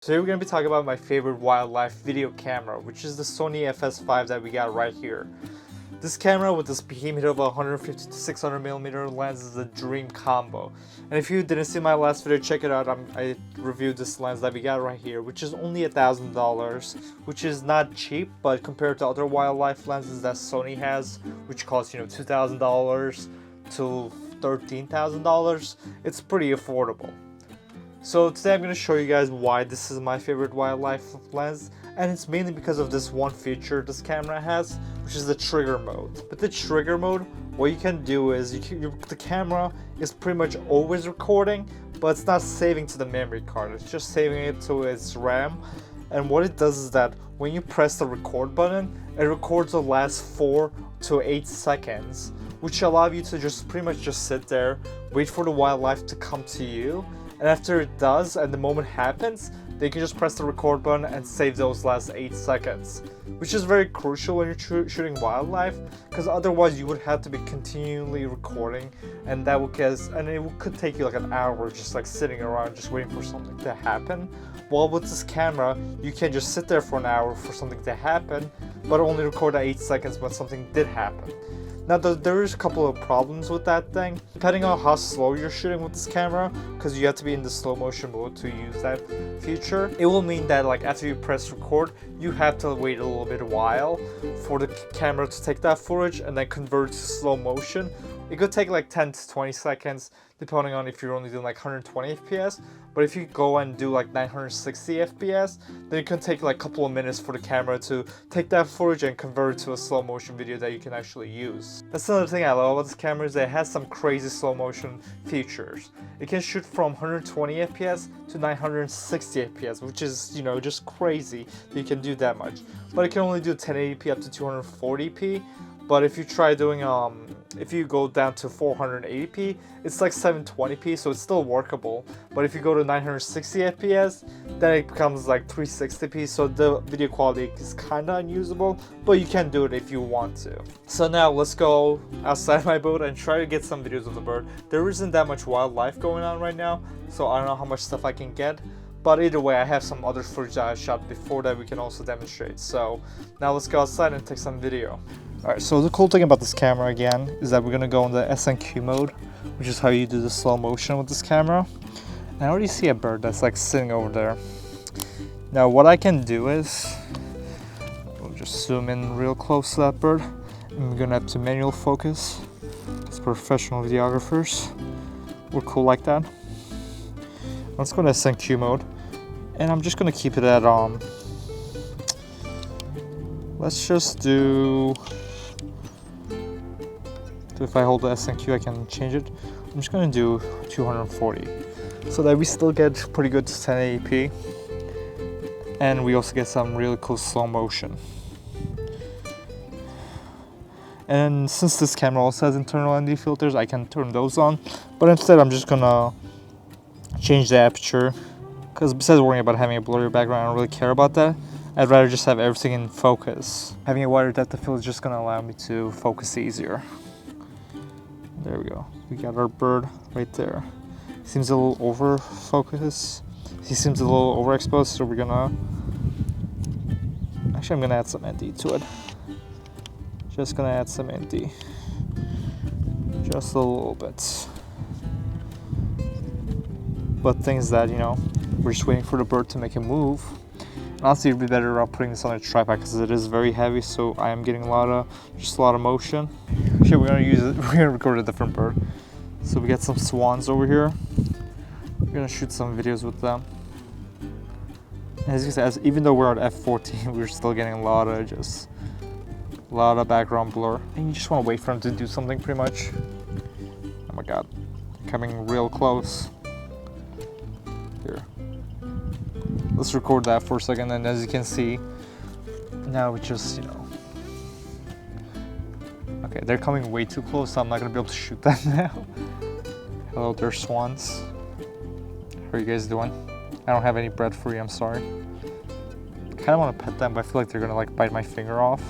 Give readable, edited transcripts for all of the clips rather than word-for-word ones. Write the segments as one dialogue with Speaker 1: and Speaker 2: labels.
Speaker 1: Today we're going to be talking about my favorite wildlife video camera, which is the Sony FS5 that we got right here. This camera with this behemoth of a 150 to 600mm lens is a dream combo. And if you didn't see my last video, check it out. I reviewed this lens that we got right here, which is only $1,000, which is not cheap, but compared to other wildlife lenses that Sony has, which cost $2,000 to $13,000, it's pretty affordable. So today I'm going to show you guys why this is my favorite wildlife lens, and it's mainly because of this one feature this camera has, which is the trigger mode. With the trigger mode, what you can do is the camera is pretty much always recording, but it's not saving to the memory card, it's just saving it to its RAM. And what it does is that when you press the record button, it records the last 4 to 8 seconds, which allow you to just pretty much just sit there, wait for the wildlife to come to you. And after it does, and the moment happens, then you can just press the record button and save those last 8 seconds. Which is very crucial when you're shooting wildlife, because otherwise you would have to be continually recording, and it could take you like an hour just like sitting around just waiting for something to happen. While with this camera, you can just sit there for an hour for something to happen, but only record at 8 seconds when something did happen. Now there is a couple of problems with that thing, depending on how slow you're shooting with this camera, because you have to be in the slow motion mode to use that feature. It will mean that like after you press record, you have to wait a little bit while for the camera to take that footage and then convert to slow motion. It could take like 10 to 20 seconds depending on if you're only doing like 120 FPS, but if you go and do like 960 FPS, then it can take like a couple of minutes for the camera to take that footage and convert it to a slow motion video that you can actually use. That's another thing I love about this camera, is that it has some crazy slow motion features. It can shoot from 120 FPS to 960 FPS, which is, just crazy that you can do that much. But it can only do 1080p up to 240p. But if you try doing, if you go down to 480p, it's like 720p, so it's still workable. But if you go to 960 FPS, then it becomes like 360p, so the video quality is kind of unusable, but you can do it if you want to. So now let's go outside my boat and try to get some videos of the bird. There isn't that much wildlife going on right now, so I don't know how much stuff I can get. But either way, I have some other footage that I shot before that we can also demonstrate. So now let's go outside and take some video. Alright, so the cool thing about this camera again is that we're going to go in the SNQ mode, which is how you do the slow motion with this camera. And I already see a bird that's like sitting over there. Now what I can do is, we'll just zoom in real close to that bird. And we're going to have to manual focus. As professional videographers, we're cool like that. Let's go to SNQ mode. And I'm just going to keep it at, let's just do... If I hold the SNQ, I can change it. I'm just going to do 240 so that we still get pretty good 1080p, and we also get some really cool slow motion. And since this camera also has internal ND filters, I can turn those on, but instead I'm just gonna change the aperture, because besides worrying about having a blurry background, I don't really care about that. I'd rather just have everything in focus. Having a wider depth of field is just gonna allow me to focus easier. There we go. We got our bird right there. Seems a little over focus. He seems a little overexposed, so we're gonna... Actually, I'm gonna add some ND to it. Just gonna add some ND. Just a little bit. But things that, we're just waiting for the bird to make a move. And honestly, it'd be better putting this on a tripod because it is very heavy, so I am getting a lot of motion. Actually, we're gonna record a different bird. So we got some swans over here. We're gonna shoot some videos with them. And as you can see, even though we're at f14, we're still getting a lot of background blur. And you just want to wait for them to do something, pretty much. Oh my god, they're coming real close. Here. Let's record that for a second, and as you can see, now we just, okay, they're coming way too close, so I'm not gonna be able to shoot them now. Hello there, swans. How are you guys doing? I don't have any bread for you, I'm sorry. I kinda wanna pet them, but I feel like they're gonna like bite my finger off.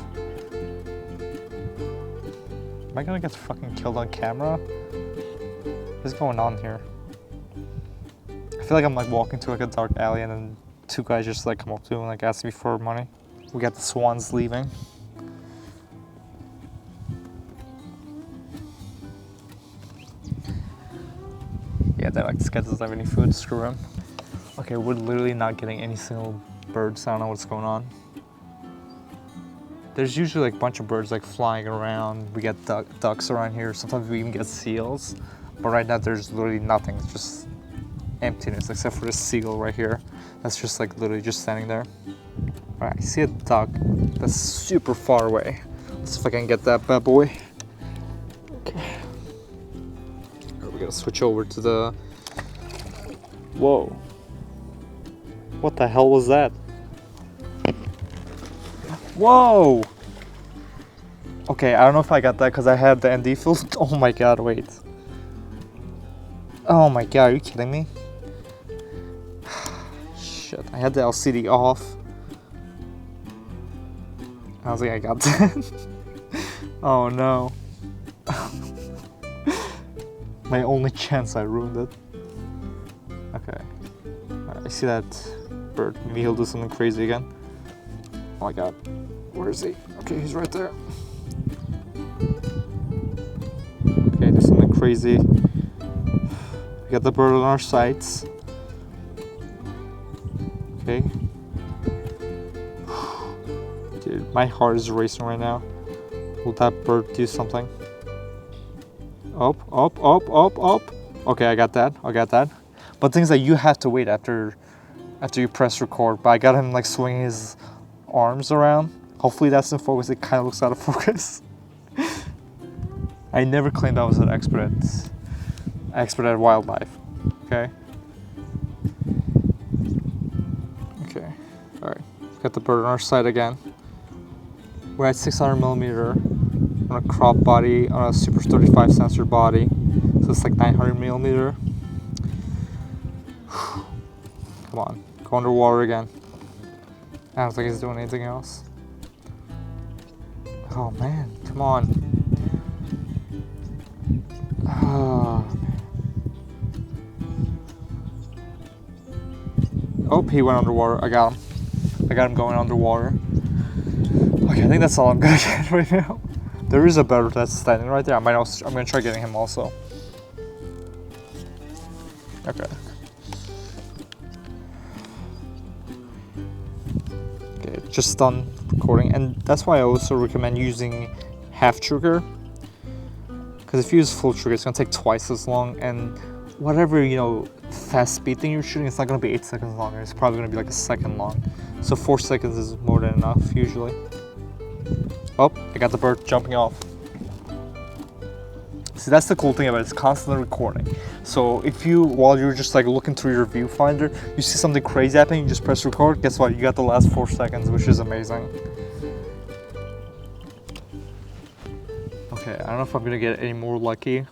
Speaker 1: Am I gonna get fucking killed on camera? What is going on here? I feel like I'm like walking to like a dark alley and then two guys just like come up to him and like ask me for money. We got the swans leaving. Yeah, they're like, this guy doesn't have any food, screw him. Okay, we're literally not getting any single birds. I don't know what's going on. There's usually like a bunch of birds like flying around. We get ducks around here. Sometimes we even get seals. But right now there's literally nothing. It's just emptiness except for this seagull right here. That's just like literally just standing there. Alright, I see a duck that's super far away. Let's see if I can get that bad boy. Okay. We're gonna switch over to the... Whoa. What the hell was that? Whoa! Okay, I don't know if I got that because I had the ND filter. Oh my god, wait. Oh my god, are you kidding me? Shit, I had the LCD off. I don't think I got that. Oh no. My only chance, I ruined it. Okay. Right, I see that bird. Maybe he'll do something crazy again. Oh my god. Where is he? Okay, he's right there. Okay, do something crazy. We got the bird on our sights. Okay. Dude, my heart is racing right now. Will that bird do something? Up, up, up, up, up. Okay, I got that. I got that. But things that you have to wait after you press record. But I got him like swinging his arms around. Hopefully that's in focus. It kind of looks out of focus. I never claimed I was an expert at wildlife. Okay. Okay. All right. Got the bird on our side again. We're at 600mm on a crop body on a Super 35 sensor body, so it's like 900mm. Come on, go underwater again. I don't think he's doing anything else. Oh man, come on. Oh, oh, he went underwater. I got him. I got him going underwater. Okay, I think that's all I'm gonna get right now. There is a bird that's standing right there. I'm gonna try getting him also. Okay. Okay, just done recording, and that's why I also recommend using half trigger. Because if you use full trigger, it's gonna take twice as long, and whatever, you know, fast speed thing you're shooting, it's not gonna be 8 seconds longer. It's probably gonna be like a second long. So 4 seconds is more than enough usually. Oh, I got the bird jumping off. See, that's the cool thing about it. It's constantly recording. So if you, while you're just like looking through your viewfinder, you see something crazy happening, you just press record. Guess what? You got the last 4 seconds, which is amazing. Okay, I don't know if I'm gonna get any more lucky.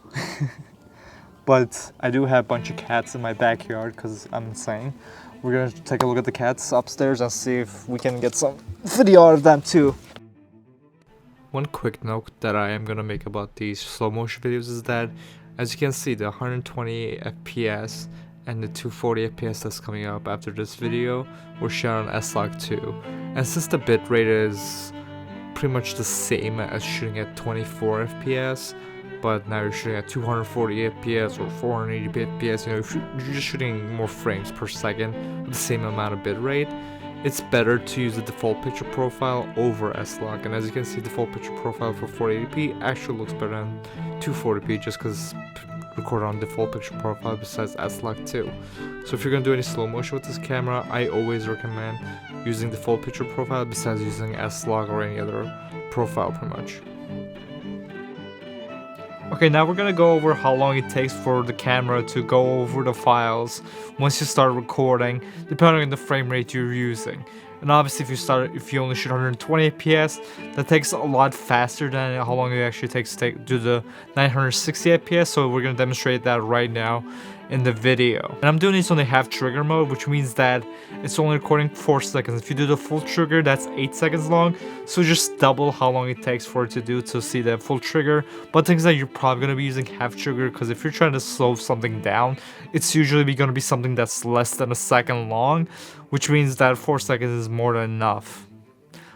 Speaker 1: But I do have a bunch of cats in my backyard because I'm insane. We're gonna take a look at the cats upstairs and see if we can get some video out of them too. One quick note that I am gonna make about these slow motion videos is that, as you can see, the 120 FPS and the 240 FPS that's coming up after this video were shot on S-Log2. And since the bitrate is pretty much the same as shooting at 24 FPS, but now you're shooting at 240 FPS or 480 FPS, you know, you're just shooting more frames per second with the same amount of bitrate, it's better to use the default picture profile over S-Log. And as you can see, default picture profile for 480p actually looks better than 240p just because recorded on default picture profile besides S-Log2. So if you're gonna do any slow motion with this camera, I always recommend using default picture profile besides using S-Log or any other profile pretty much. Okay, now we're gonna go over how long it takes for the camera to go over the files once you start recording, depending on the frame rate you're using. And obviously if you only shoot 120 FPS, that takes a lot faster than how long it actually takes to do the 960 FPS, so we're gonna demonstrate that right now. in the video. And I'm doing this on the half trigger mode, which means that it's only recording 4 seconds. If you do the full trigger, that's 8 seconds long, so just double how long it takes for it to do to see the full trigger. But things that you're probably going to be using half trigger, because if you're trying to slow something down, it's usually going to be something that's less than a second long, which means that 4 seconds is more than enough.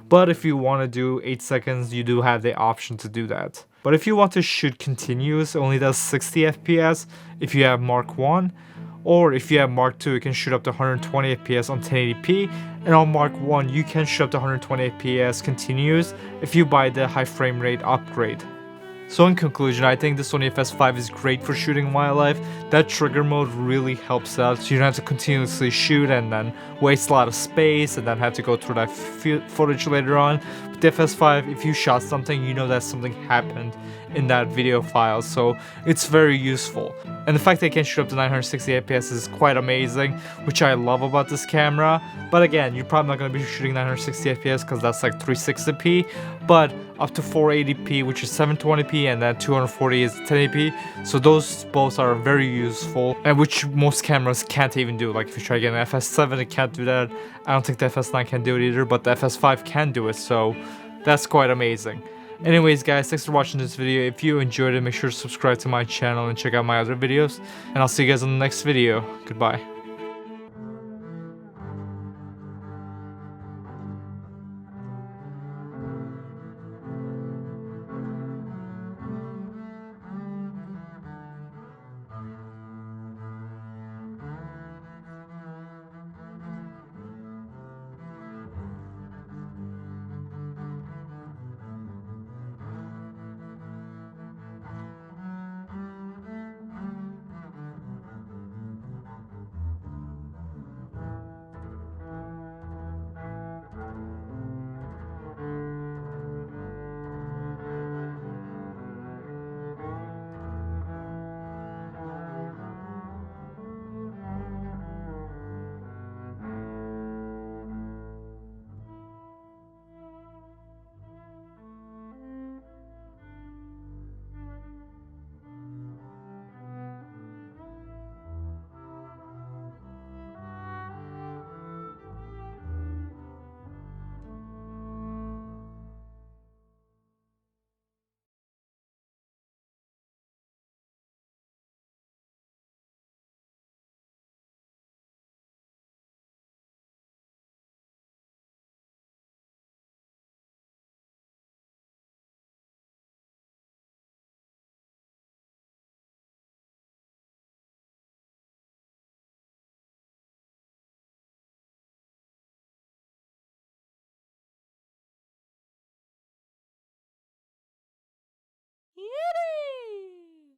Speaker 1: But if you want to do 8 seconds, you do have the option to do that. But if you want to shoot continuous, it only does 60 FPS if you have Mark 1. Or if you have Mark 2, you can shoot up to 120 FPS on 1080p. And on Mark 1, you can shoot up to 120 FPS continuous if you buy the high frame rate upgrade. So in conclusion, I think the Sony FS5 is great for shooting wildlife. That trigger mode really helps out, so you don't have to continuously shoot and then waste a lot of space and then have to go through that footage later on. With the FS5, if you shot something, you know that something happened in that video file, so it's very useful. And the fact that it can shoot up to 960 FPS is quite amazing, which I love about this camera. But again, you're probably not going to be shooting 960 FPS because that's like 360p, but up to 480p, which is 720p, and then 240 is 1080p. So those both are very useful, and which most cameras can't even do. Like if you try to get an FS7, it can't do that. I don't think the FS9 can do it either, but the FS5 can do it, so that's quite amazing. Anyways guys, thanks for watching this video. If you enjoyed it, make sure to subscribe to my channel and check out my other videos. And I'll see you guys in the next video. Goodbye.